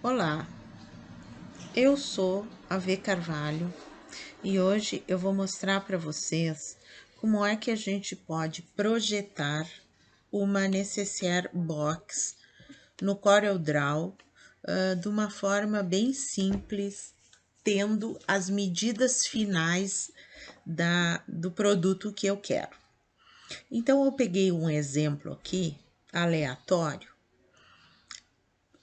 Olá, eu sou a V Carvalho e hoje eu vou mostrar para vocês como é que a gente pode projetar uma necessaire box no CorelDRAW de uma forma bem simples, tendo as medidas finais do produto que eu quero. Então, eu peguei um exemplo aqui, aleatório,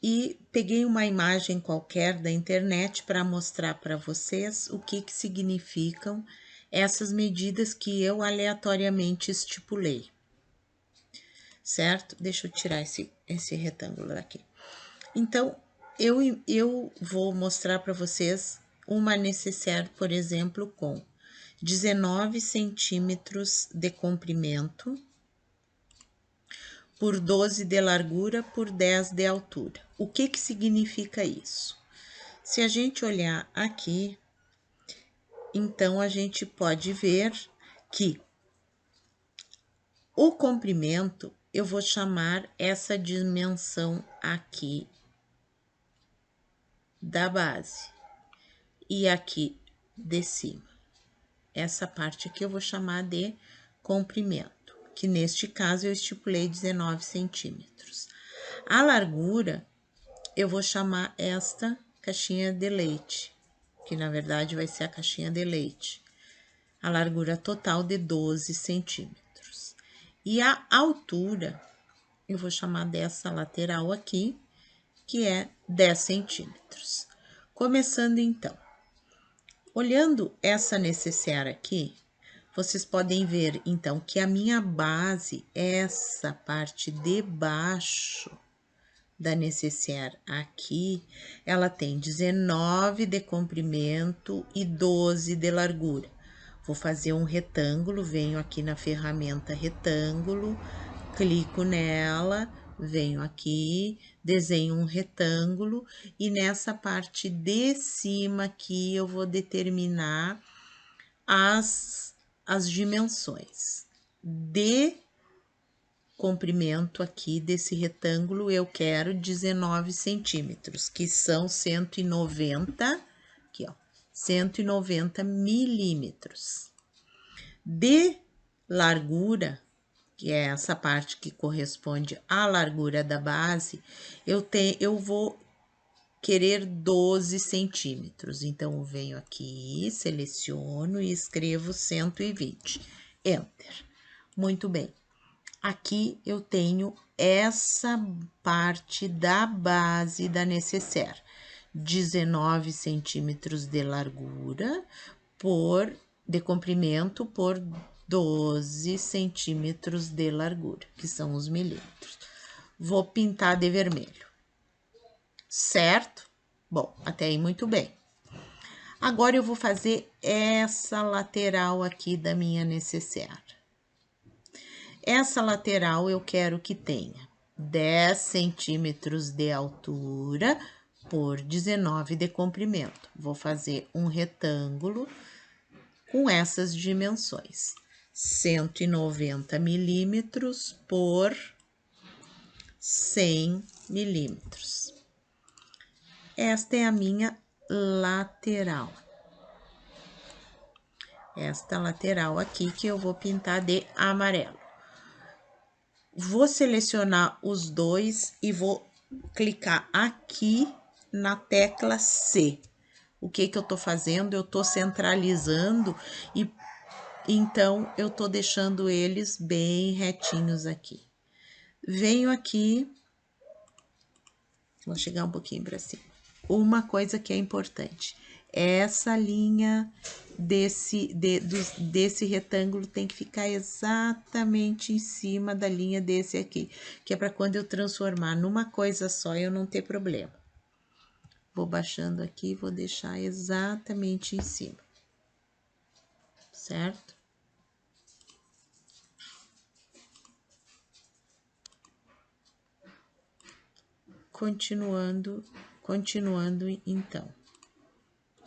e peguei uma imagem qualquer da internet para mostrar para vocês o que significam essas medidas que eu aleatoriamente estipulei, certo? Deixa eu tirar esse retângulo daqui. Então, eu vou mostrar para vocês uma necessaire, por exemplo, com 19 centímetros de comprimento, por 12 de largura, por 10 de altura. O que significa isso? Se a gente olhar aqui, então a gente pode ver que o comprimento, eu vou chamar essa dimensão aqui da base e aqui de cima. Essa parte aqui eu vou chamar de comprimento, que neste caso eu estipulei 19 centímetros. A largura, eu vou chamar esta caixinha de leite, que na verdade vai ser a caixinha de leite. A largura total de 12 centímetros. E a altura, eu vou chamar dessa lateral aqui, que é 10 centímetros. Começando então. Olhando essa necessaire aqui, vocês podem ver então que a minha base, essa parte de baixo da necessaire aqui, ela tem 19 de comprimento e 12 de largura. Vou fazer um retângulo, venho aqui na ferramenta retângulo, clico nela, venho aqui, desenho um retângulo e nessa parte de cima aqui eu vou determinar as dimensões de comprimento aqui desse retângulo, eu quero 19 centímetros, que são 190, aqui ó, 190 milímetros. De largura, que é essa parte que corresponde à largura da base, eu vou querer 12 centímetros. Então, eu venho aqui, seleciono e escrevo 120. Enter. Muito bem. Aqui eu tenho essa parte da base da necessaire, 19 centímetros de largura de comprimento por 12 centímetros de largura, que são os milímetros. Vou pintar de vermelho, certo? Bom, até aí muito bem. Agora eu vou fazer essa lateral aqui da minha necessaire. Essa lateral eu quero que tenha 10 centímetros de altura por 19 de comprimento. Vou fazer um retângulo com essas dimensões. 190 milímetros por 100 milímetros. Esta é a minha lateral. Esta lateral aqui que eu vou pintar de amarelo. Vou selecionar os dois e vou clicar aqui na tecla C. O que eu tô fazendo? Eu tô centralizando e então eu tô deixando eles bem retinhos aqui. Venho aqui, vou chegar um pouquinho para cima. Uma coisa que é importante, essa linha desse retângulo tem que ficar exatamente em cima da linha desse aqui, que é para quando eu transformar numa coisa só eu não ter problema. Vou baixando aqui e vou deixar exatamente em cima, certo? Continuando então.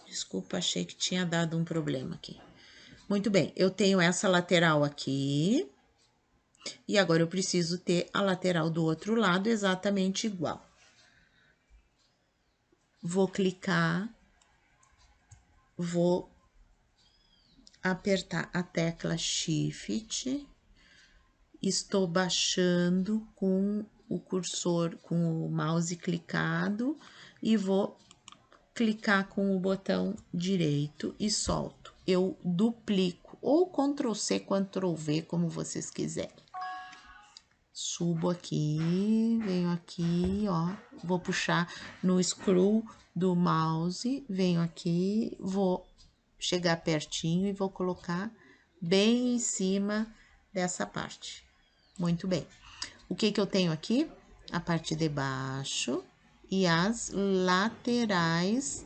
Desculpa, achei que tinha dado um problema aqui. Muito bem, eu tenho essa lateral aqui. E agora eu preciso ter a lateral do outro lado exatamente igual. vou clicar, vou apertar a tecla Shift, estou baixando com o cursor, com o mouse clicado e vou clicar com o botão direito e solto. Eu duplico ou Ctrl C, Ctrl V, como vocês quiserem. Subo aqui, venho aqui, ó, vou puxar no scroll do mouse, venho aqui, vou chegar pertinho e vou colocar bem em cima dessa parte. Muito bem. O que que eu tenho aqui? A parte de baixo e as laterais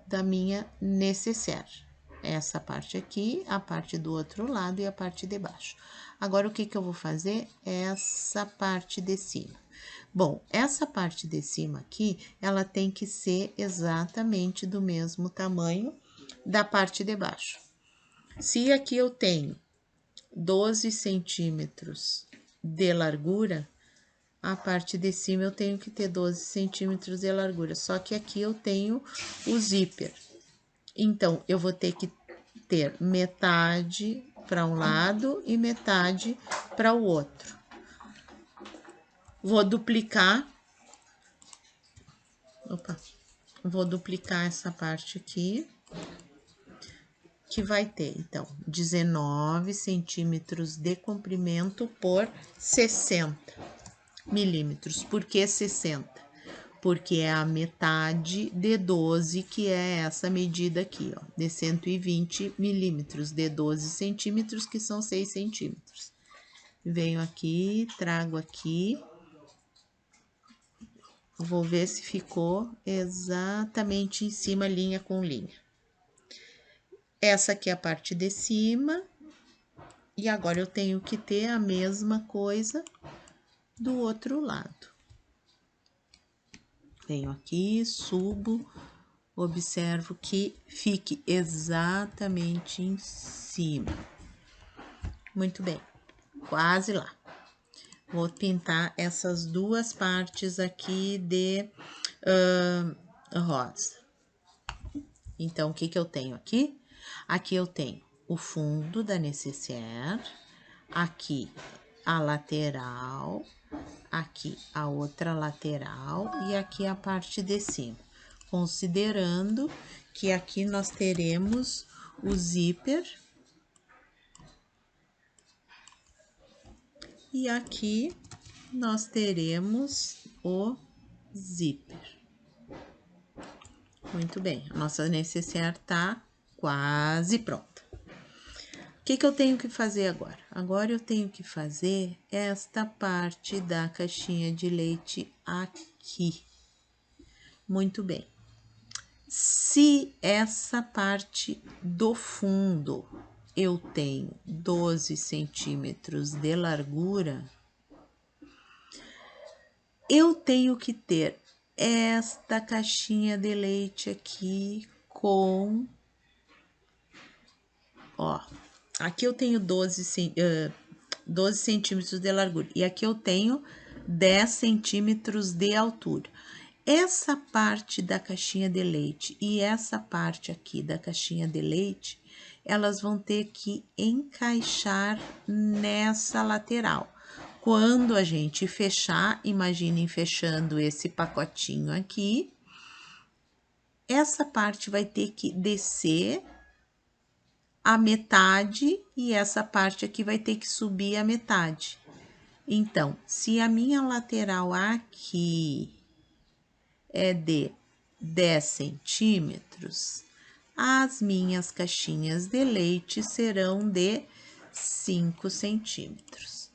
da minha necessaire. Essa parte aqui, a parte do outro lado e a parte de baixo. Agora, o que que eu vou fazer? Essa parte de cima. Bom, essa parte de cima aqui, ela tem que ser exatamente do mesmo tamanho da parte de baixo. Se aqui eu tenho 12 centímetros de largura, a parte de cima eu tenho que ter 12 centímetros de largura. Só que aqui eu tenho o zíper. Então, eu vou ter que ter metade para um lado e metade para o outro. Vou duplicar. Vou duplicar essa parte aqui, que vai ter, então, 19 centímetros de comprimento por 60 milímetros. Por que 60? Porque é a metade de 12, que é essa medida aqui, ó, de 120 milímetros, de 12 centímetros, que são 6 centímetros. Venho aqui, trago aqui, vou ver se ficou exatamente em cima, linha com linha. Essa aqui é a parte de cima, e agora eu tenho que ter a mesma coisa do outro lado. Venho aqui, subo, observo que fique exatamente em cima. Muito bem, quase lá. Vou pintar essas duas partes aqui de rosa. Então, o que que eu tenho aqui? Aqui eu tenho o fundo da necessaire, aqui a lateral, aqui a outra lateral e aqui a parte de cima. Considerando que aqui nós teremos o zíper e aqui nós teremos o zíper. Muito bem, a nossa necessaire tá quase pronta. O que que eu tenho que fazer agora? Agora eu tenho que fazer esta parte da caixinha de leite aqui. Muito bem. Se essa parte do fundo eu tenho 12 centímetros de largura, eu tenho que ter esta caixinha de leite aqui com, ó, aqui eu tenho 12 centímetros de largura e aqui eu tenho 10 centímetros de altura. Essa parte da caixinha de leite e essa parte aqui da caixinha de leite, elas vão ter que encaixar nessa lateral. Quando a gente fechar, imaginem fechando esse pacotinho aqui, essa parte vai ter que descer a metade e essa parte aqui vai ter que subir a metade. Então, se a minha lateral aqui é de 10 centímetros, as minhas caixinhas de leite serão de 5 centímetros.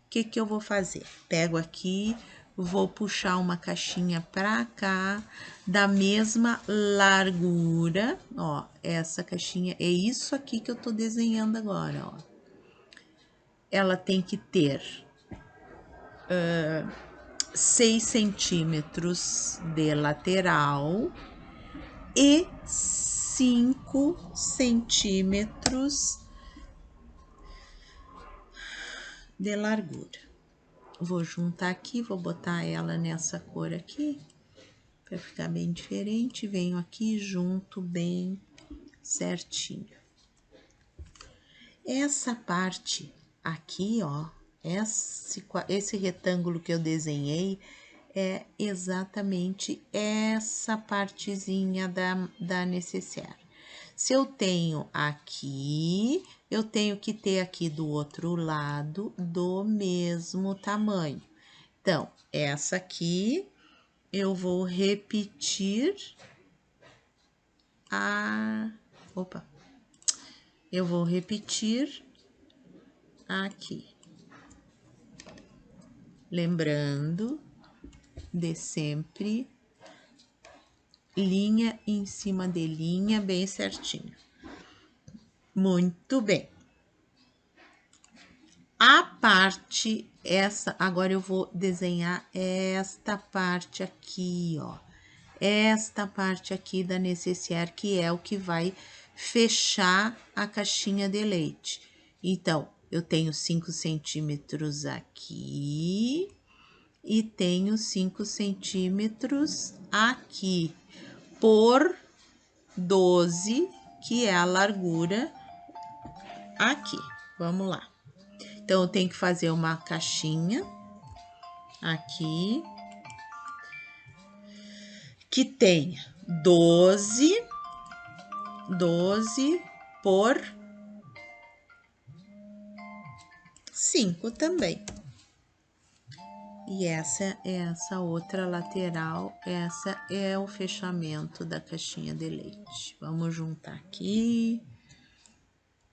O que que eu vou fazer? Pego aqui, vou puxar uma caixinha pra cá, da mesma largura, ó, essa caixinha, é isso aqui que eu tô desenhando agora, ó. Ela tem que ter 6 centímetros de lateral e 5 centímetros de largura. Vou juntar aqui, vou botar ela nessa cor aqui, Para ficar bem diferente, venho aqui junto bem certinho. Essa parte aqui, ó, esse retângulo que eu desenhei é exatamente essa partezinha da necessaire. Se eu tenho aqui, eu tenho que ter aqui do outro lado do mesmo tamanho. Então, essa aqui eu vou repetir eu vou repetir aqui. Lembrando de sempre linha em cima de linha, bem certinho. Muito bem. A parte, agora eu vou desenhar esta parte aqui, ó. Esta parte aqui da necessaire, que é o que vai fechar a caixinha de leite. Então, eu tenho 5 centímetros aqui e tenho 5 centímetros aqui por 12, que é a largura aqui. Vamos lá. Então, eu tenho que fazer uma caixinha aqui que tenha 12 por 5 também. E essa outra lateral, essa é o fechamento da caixinha de leite. Vamos juntar aqui,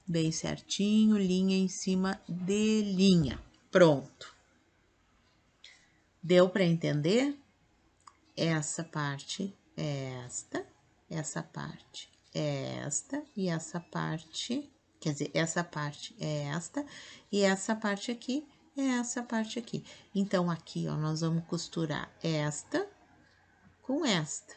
bem certinho, linha em cima de linha. Pronto. Deu para entender? Essa parte é essa parte é esta, e essa parte, quer dizer, essa parte é esta, e essa parte aqui é essa parte aqui. Então, aqui, ó, nós vamos costurar esta com esta.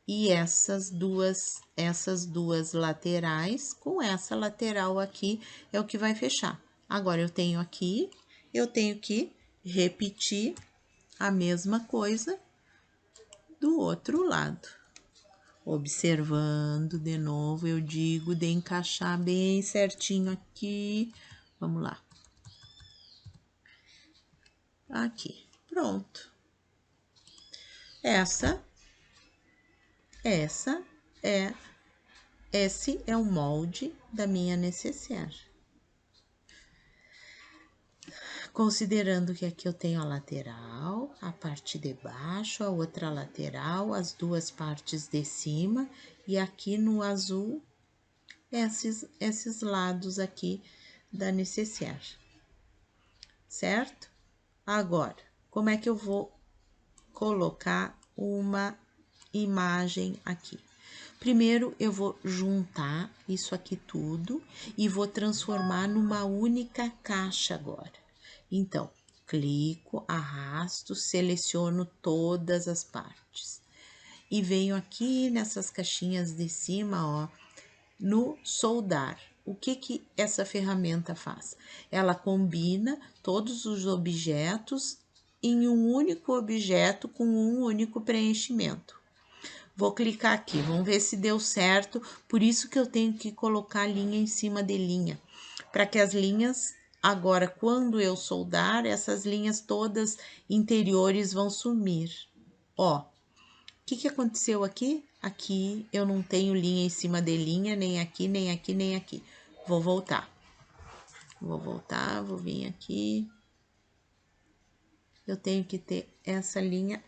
E essas duas laterais com essa lateral aqui é o que vai fechar. Agora, eu tenho que repetir a mesma coisa do outro lado. Observando de novo, eu digo de encaixar bem certinho aqui. Vamos lá. Aqui, pronto. Esse é o molde da minha necessaire. Considerando que aqui eu tenho a lateral, a parte de baixo, a outra lateral, as duas partes de cima, e aqui no azul, esses lados aqui da necessaire. Certo? Agora, como é que eu vou colocar uma imagem aqui? Primeiro, eu vou juntar isso aqui tudo e vou transformar numa única caixa agora. Então, clico, arrasto, seleciono todas as partes. E venho aqui nessas caixinhas de cima, ó, no soldar. O que essa ferramenta faz? Ela combina todos os objetos em um único objeto com um único preenchimento. Vou clicar aqui, vamos ver se deu certo. Por isso que eu tenho que colocar linha em cima de linha, para que as linhas, agora, quando eu soldar, essas linhas todas interiores vão sumir. Ó, o que aconteceu aqui? Aqui eu não tenho linha em cima de linha, nem aqui, nem aqui, nem aqui. Vou voltar. Vou vir aqui. Eu tenho que ter essa linha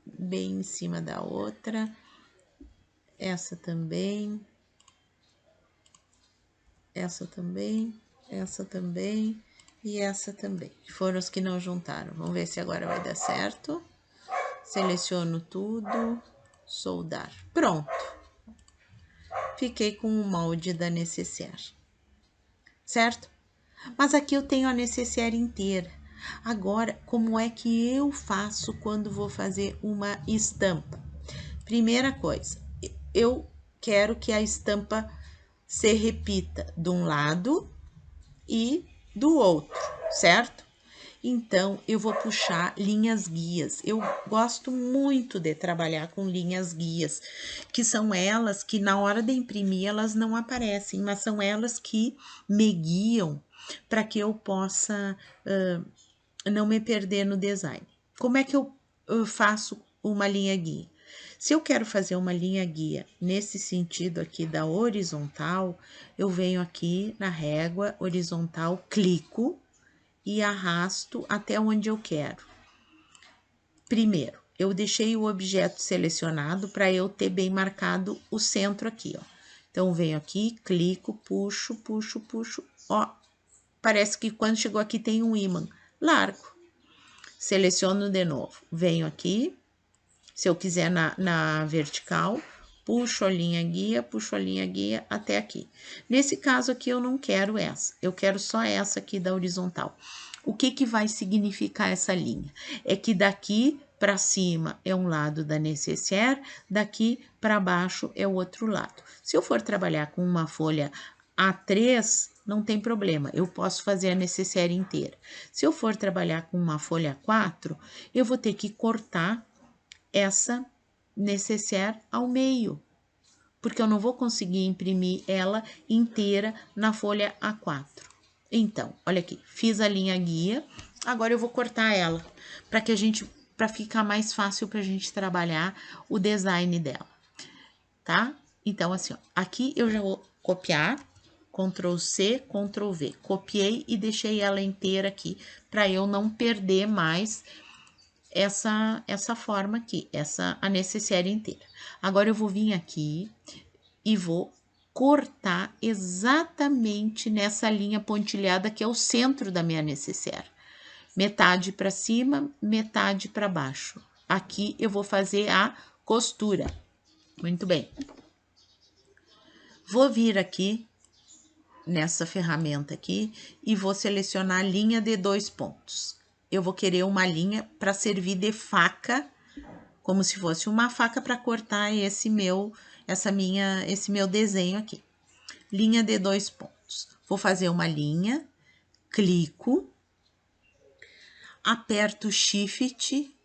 bem em cima da outra. Essa também. Essa também. Essa também. E essa também. Foram os que não juntaram. Vamos ver se agora vai dar certo. Seleciono tudo. Soldar. Pronto. Fiquei com o molde da necessaire. Certo? Mas aqui eu tenho a necessaire inteira. Agora, como é que eu faço quando vou fazer uma estampa? Primeira coisa, eu quero que a estampa se repita de um lado e do outro, certo? Então, eu vou puxar linhas guias. Eu gosto muito de trabalhar com linhas guias, que são elas que na hora de imprimir elas não aparecem, mas são elas que me guiam para que eu possa não me perder no design. Como é que eu faço uma linha guia? Se eu quero fazer uma linha guia nesse sentido aqui da horizontal, eu venho aqui na régua horizontal, clico e arrasto até onde eu quero. Primeiro, eu deixei o objeto selecionado para eu ter bem marcado o centro aqui, ó. Então, venho aqui, clico, puxo, puxo, puxo, ó. Parece que quando chegou aqui tem um ímã. Largo. Seleciono de novo. Venho aqui, se eu quiser na vertical, puxo a linha guia até aqui. Nesse caso aqui eu não quero essa, eu quero só essa aqui da horizontal. O que que vai significar essa linha? É que daqui para cima é um lado da nécessaire, daqui para baixo é o outro lado. Se eu for trabalhar com uma folha A3, não tem problema, eu posso fazer a nécessaire inteira. Se eu for trabalhar com uma folha A4, eu vou ter que cortar essa nécessaire ao meio, porque eu não vou conseguir imprimir ela inteira na folha A4. Então, olha aqui, fiz a linha guia, agora eu vou cortar ela, para ficar mais fácil para a gente trabalhar o design dela, tá? Então, assim, ó, aqui eu já vou copiar, Ctrl C, Ctrl V, copiei e deixei ela inteira aqui, para eu não perder mais essa forma aqui, a nécessaire inteira. Agora, eu vou vir aqui e vou cortar exatamente nessa linha pontilhada que é o centro da minha nécessaire. Metade para cima, metade para baixo. Aqui eu vou fazer a costura. Muito bem. Vou vir aqui nessa ferramenta aqui e vou selecionar a linha de 2 pontos. Eu vou querer uma linha para servir de faca, como se fosse uma faca para cortar esse meu desenho aqui. Linha de 2 pontos. Vou fazer uma linha, clico, aperto Shift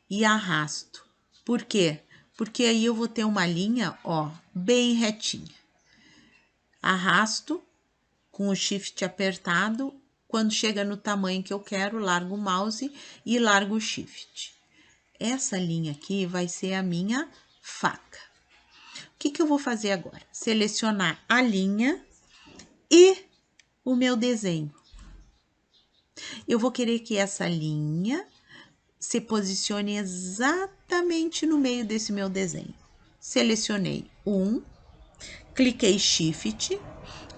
e arrasto. Por quê? Porque aí eu vou ter uma linha, ó, bem retinha. Arrasto com o Shift apertado. Quando chega no tamanho que eu quero, largo o mouse e largo o Shift. Essa linha aqui vai ser a minha faca. O que que eu vou fazer agora? Selecionar a linha e o meu desenho. Eu vou querer que essa linha se posicione exatamente no meio desse meu desenho. Selecionei um, cliquei Shift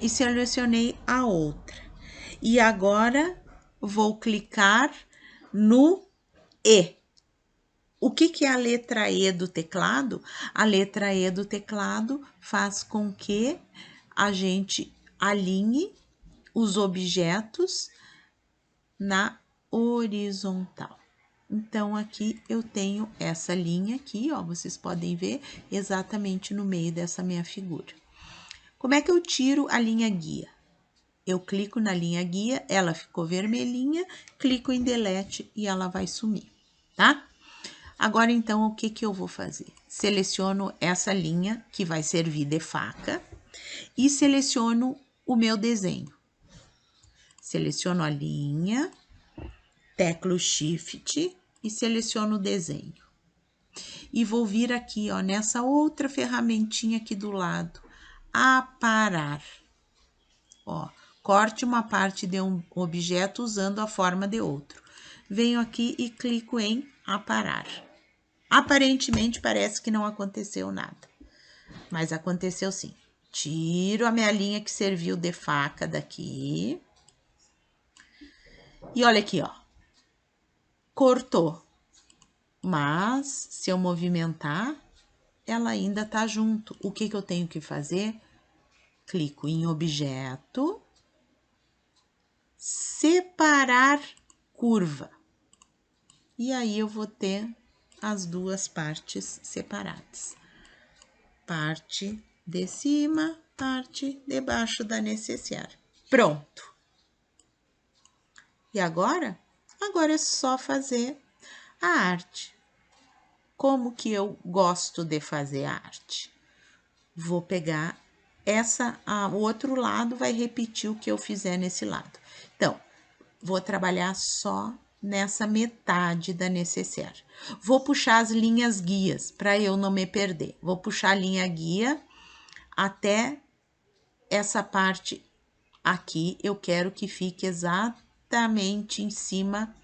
e selecionei a outra. E agora vou clicar no E. O que que é a letra E do teclado? A letra E do teclado faz com que a gente alinhe os objetos na horizontal. Então, aqui eu tenho essa linha aqui, ó, vocês podem ver exatamente no meio dessa minha figura. Como é que eu tiro a linha guia? Eu clico na linha guia, ela ficou vermelhinha, clico em delete e ela vai sumir, tá? Agora, então, o que que eu vou fazer? Seleciono essa linha que vai servir de faca e seleciono o meu desenho. Seleciono a linha, teclo Shift e seleciono o desenho. E vou vir aqui, ó, nessa outra ferramentinha aqui do lado, aparar. Ó, corte uma parte de um objeto usando a forma de outro. Venho aqui e clico em aparar. Aparentemente parece que não aconteceu nada, mas aconteceu sim. Tiro a minha linha que serviu de faca daqui. E olha aqui, ó. Cortou. Mas, se eu movimentar, ela ainda tá junto. O que que eu tenho que fazer? Clico em objeto, separar curva. E aí eu vou ter as duas partes separadas. Parte de cima, parte de baixo da nécessaire. Pronto. E agora, Agora é só fazer a arte. Como que eu gosto de fazer a arte? Vou pegar o outro lado vai repetir o que eu fizer nesse lado. Então, vou trabalhar só nessa metade da necessaire. Vou puxar as linhas guias para eu não me perder. Vou puxar a linha guia até essa parte aqui. Eu quero que fique exatamente em cima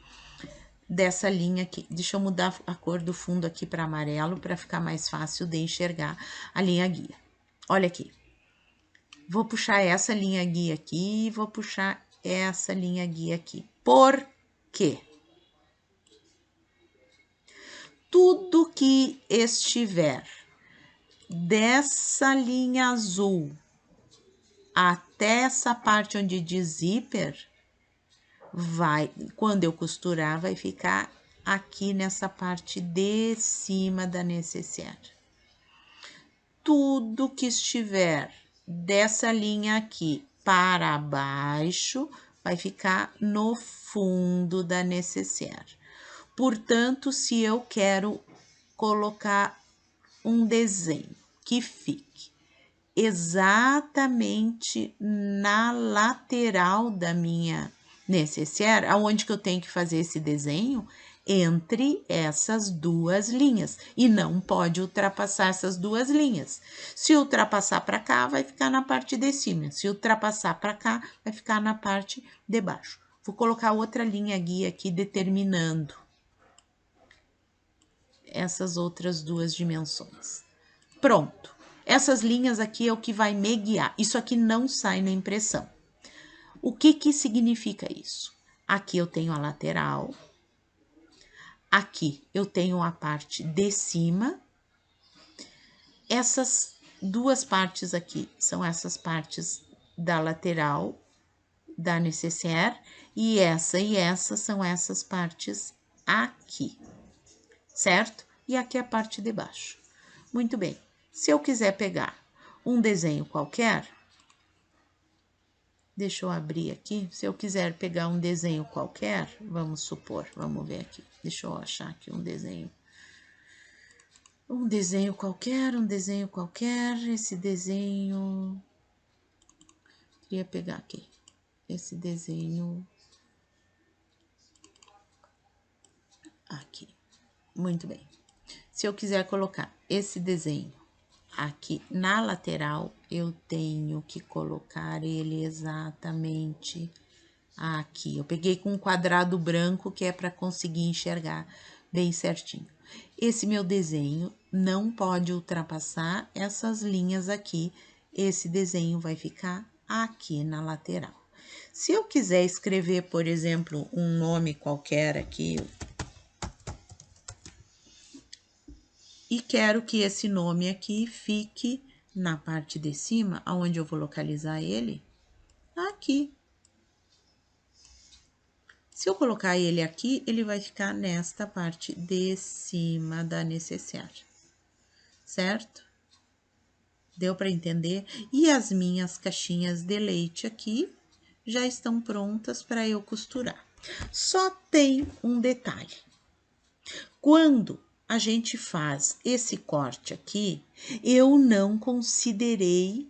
dessa linha aqui. Deixa eu mudar a cor do fundo aqui para amarelo para ficar mais fácil de enxergar a linha guia. Olha aqui. Vou puxar essa linha guia aqui e vou puxar essa linha guia aqui. Por quê? Tudo que estiver dessa linha azul até essa parte onde diz zíper, quando eu costurar, vai ficar aqui nessa parte de cima da necessaire. Tudo que estiver dessa linha aqui para baixo vai ficar no fundo da necessaire. Portanto, se eu quero colocar um desenho que fique exatamente na lateral da minha necessaire, aonde que eu tenho que fazer esse desenho? Entre essas duas linhas, e não pode ultrapassar essas duas linhas. Se ultrapassar para cá, vai ficar na parte de cima. Se ultrapassar para cá, vai ficar na parte de baixo. Vou colocar outra linha guia aqui determinando essas outras duas dimensões. Pronto. Essas linhas aqui é o que vai me guiar. Isso aqui não sai na impressão. O que que significa isso? Aqui eu tenho a lateral. Aqui eu tenho a parte de cima. Essas duas partes aqui são essas partes da lateral da necessaire. E essa são essas partes aqui. Certo? E aqui a parte de baixo. Muito bem. Se eu quiser pegar um desenho qualquer, deixa eu abrir aqui. Se eu quiser pegar um desenho qualquer, vamos supor, vamos ver aqui. Deixa eu achar aqui um desenho. Um desenho qualquer. Esse desenho... Queria pegar aqui. Esse desenho... Aqui. Muito bem. Se eu quiser colocar esse desenho aqui na lateral, eu tenho que colocar ele exatamente aqui. Eu peguei com um quadrado branco que é para conseguir enxergar bem certinho. Esse meu desenho não pode ultrapassar essas linhas aqui. Esse desenho vai ficar aqui na lateral. Se eu quiser escrever, por exemplo, um nome qualquer aqui, e quero que esse nome aqui fique na parte de cima, aonde eu vou localizar ele, aqui. Se eu colocar ele aqui, ele vai ficar nesta parte de cima da necessaire, certo? Deu para entender? E as minhas caixinhas de leite aqui já estão prontas para eu costurar. Só tem um detalhe. Quando a gente faz esse corte aqui, eu não considerei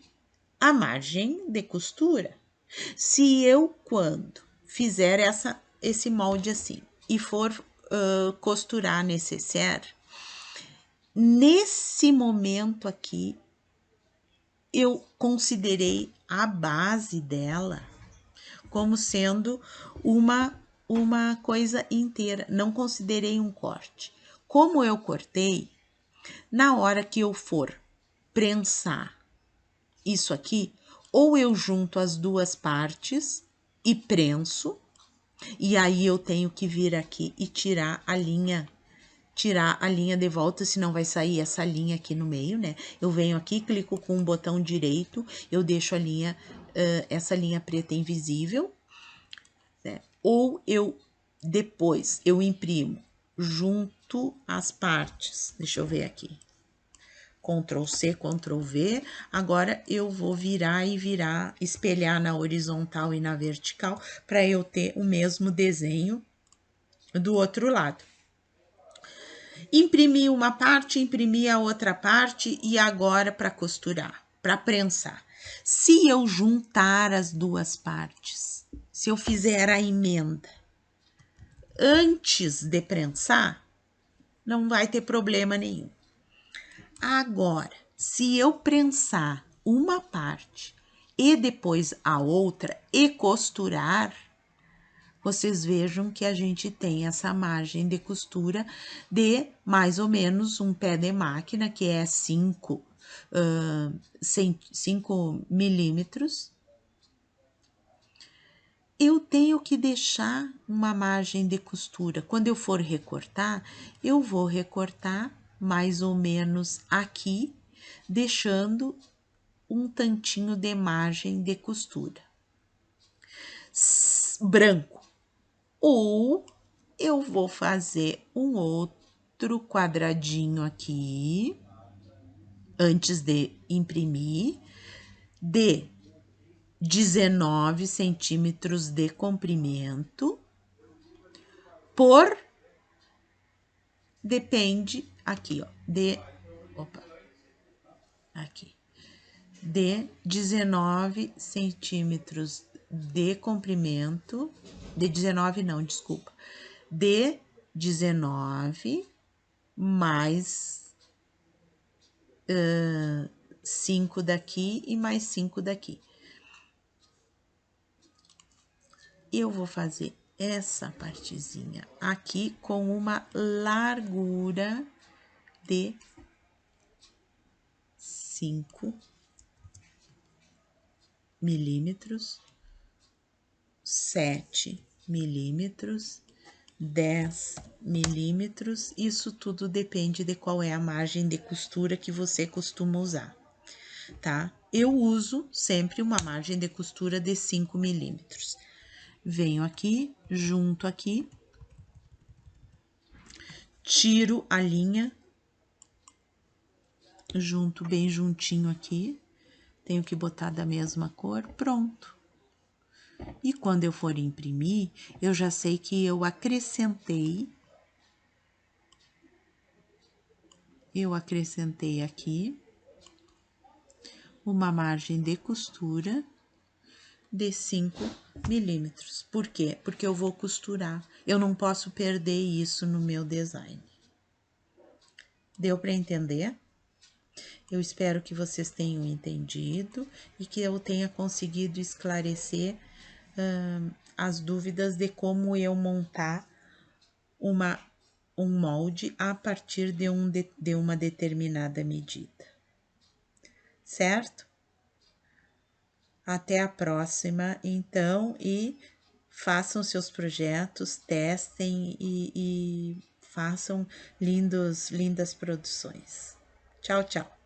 a margem de costura. Se eu, quando fizer esse molde assim e for costurar necessaire, nesse momento aqui, eu considerei a base dela como sendo uma coisa inteira, não considerei um corte. Como eu cortei, na hora que eu for prensar isso aqui, ou eu junto as duas partes e prenso, e aí eu tenho que vir aqui e tirar a linha de volta, senão vai sair essa linha aqui no meio, né? Eu venho aqui, clico com o botão direito, eu deixo a linha, essa linha preta invisível, né? Ou depois eu imprimo junto as partes. Deixa eu ver aqui. Ctrl C, Ctrl V. Agora eu vou virar, espelhar na horizontal e na vertical para eu ter o mesmo desenho do outro lado. Imprimi uma parte, imprimi a outra parte e agora para costurar, para prensar. Se eu juntar as duas partes, se eu fizer a emenda antes de prensar, não vai ter problema nenhum. Agora, se eu prensar uma parte e depois a outra e costurar, vocês vejam que a gente tem essa margem de costura de mais ou menos um pé de máquina, que é 5 milímetros. Eu tenho que deixar uma margem de costura. Quando eu for recortar, eu vou recortar mais ou menos aqui, deixando um tantinho de margem de costura. Branco. Ou eu vou fazer um outro quadradinho aqui, antes de imprimir, de 19 centímetros de comprimento, depende, aqui, ó, de 19 centímetros de comprimento, de 19 não, desculpa, de 19 mais 5 daqui e mais 5 daqui. Eu vou fazer essa partezinha aqui com uma largura de 5 milímetros, 7 milímetros, 10 milímetros. Isso tudo depende de qual é a margem de costura que você costuma usar, tá? Eu uso sempre uma margem de costura de 5 milímetros. Venho aqui, junto aqui, tiro a linha, junto bem juntinho aqui, tenho que botar da mesma cor, pronto. E quando eu for imprimir, eu já sei que eu acrescentei aqui uma margem de costura de 5 milímetros. Por quê? Porque eu vou costurar. Eu não posso perder isso no meu design. Deu para entender? Eu espero que vocês tenham entendido e que eu tenha conseguido esclarecer as dúvidas de como eu montar um molde a partir de uma determinada medida. Certo? Até a próxima, então, e façam seus projetos, testem e façam lindas produções. Tchau, tchau.